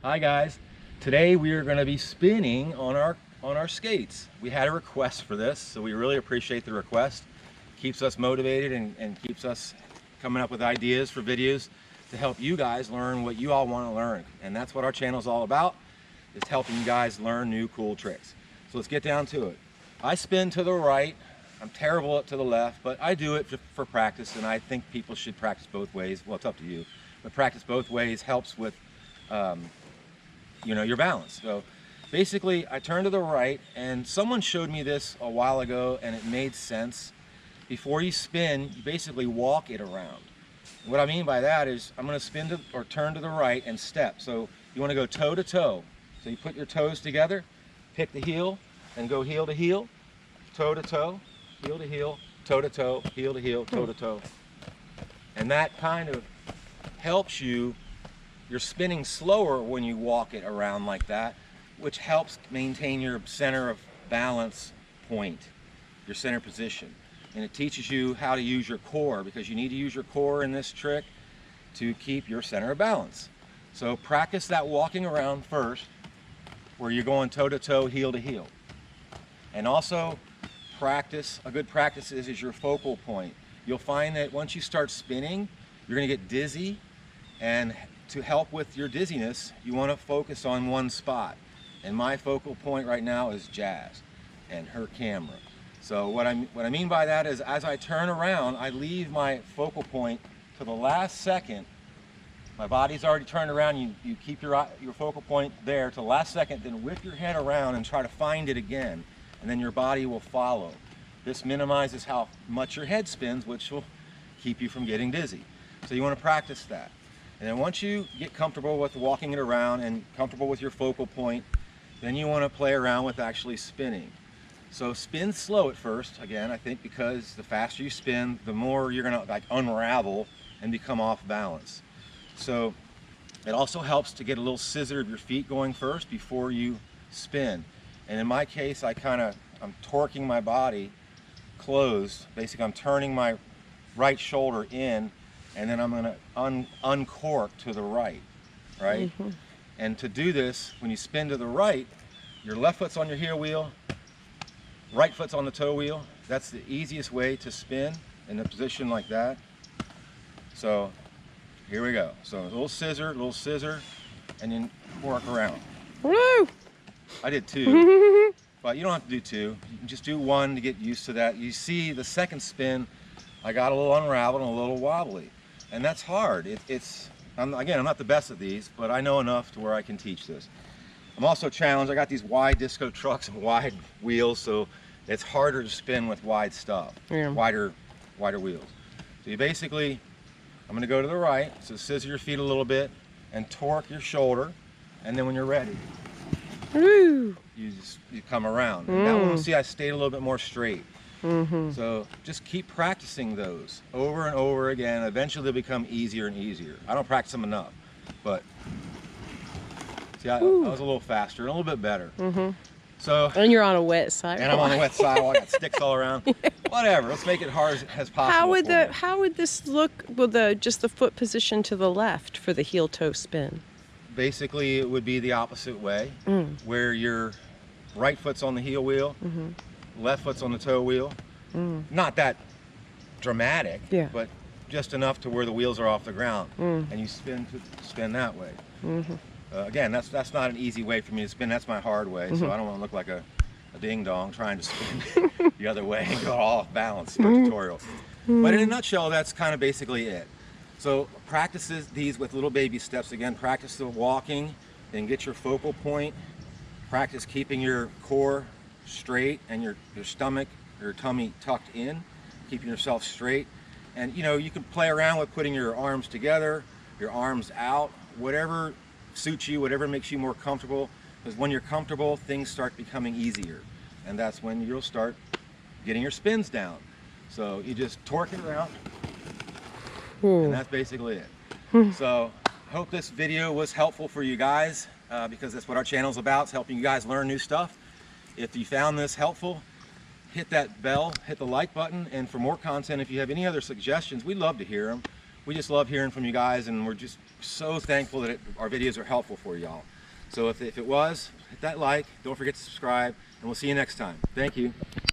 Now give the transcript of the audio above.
Hi guys. Today we are going to be spinning on our skates. We had a request for this, so we really appreciate the request. Keeps us motivated and keeps us coming up with ideas for videos to help you guys learn what you all want to learn. And that's what our channel is all about, is helping you guys learn new cool tricks. So let's get down to it. I spin to the right. I'm terrible at to the left, but I do it for practice, and I think people should practice both ways. Well, it's up to you, but practice both ways helps with your balance. So basically I turn to the right, and someone showed me this a while ago and it made sense. Before you spin, you basically walk it around. What I mean by that is I'm going to spin to or turn to the right and step. So you want to go toe to toe. So you put your toes together, pick the heel and go heel to heel, toe to toe, heel to heel, toe to toe, heel to heel, toe to toe. And that kind of helps you. You're spinning slower when you walk it around like that, which helps maintain your center of balance point, your center position. And it teaches you how to use your core, because you need to use your core in this trick to keep your center of balance. So practice that walking around first, where you're going toe to toe, heel to heel. And also practice, a good practice is your focal point. You'll find that once you start spinning, you're going to get dizzy, and to help with your dizziness, you want to focus on one spot. And my focal point right now is Jazz and her camera. So what I mean by that is, as I turn around, I leave my focal point to the last second. My body's already turned around. You keep your focal point there to the last second, then whip your head around and try to find it again, and then your body will follow. This minimizes how much your head spins, which will keep you from getting dizzy. So you want to practice that. And then once you get comfortable with walking it around and comfortable with your focal point, then you want to play around with actually spinning. So spin slow at first, again, I think, because the faster you spin, the more you're going to like unravel and become off balance. So it also helps to get a little scissor of your feet going first before you spin. And in my case, I'm torquing my body closed. Basically, I'm turning my right shoulder in, and then I'm going to uncork to the right, right? Mm-hmm. And to do this, when you spin to the right, your left foot's on your heel wheel, right foot's on the toe wheel. That's the easiest way to spin in a position like that. So here we go. So a little scissor, and then work around. Woo! I did two, but you don't have to do two. You can just do one to get used to that. You see the second spin, I got a little unraveled and a little wobbly. And that's hard. I'm not the best at these, but I know enough to where I can teach this. I'm also challenged. I got these wide disco trucks and wide wheels, so it's harder to spin with wide stuff, wider wheels. So you basically, I'm going to go to the right, so scissor your feet a little bit and torque your shoulder, and then when you're ready, you come around. And that one, see, I stayed a little bit more straight. Mm-hmm. So just keep practicing those over and over again. Eventually they'll become easier and easier. I don't practice them enough, but see, I was a little faster, a little bit better. Mm-hmm. So, and you're on a wet sidewalk. And I'm on a wet sidewalk. I got sticks all around. Whatever. Let's make it hard as possible. How would this look with just the foot position to the left for the heel toe spin? Basically, it would be the opposite way, where your right foot's on the heel wheel. Mm-hmm. Left foot's on the toe wheel. Not that dramatic, but just enough to where the wheels are off the ground, and you spin that way. Mm-hmm. Again, that's not an easy way for me to spin. That's my hard way, so I don't want to look like a ding dong trying to spin the other way and go all off balance for a tutorial. But in a nutshell, that's kind of basically it. So practice these with little baby steps. Again, practice the walking, then get your focal point. Practice keeping your core straight and your stomach, your tummy tucked in, keeping yourself straight. And you can play around with putting your arms together, your arms out, whatever suits you, whatever makes you more comfortable, because when you're comfortable, things start becoming easier, and that's when you'll start getting your spins down. So you just torque it around, and that's basically it. So I hope this video was helpful for you guys, because that's what our channel is about. It's helping you guys learn new stuff. If you found this helpful, hit that bell, hit the like button, and for more content, if you have any other suggestions, we'd love to hear them. We just love hearing from you guys, and we're just so thankful that our videos are helpful for y'all. So if it was, hit that like, don't forget to subscribe, and we'll see you next time. Thank you.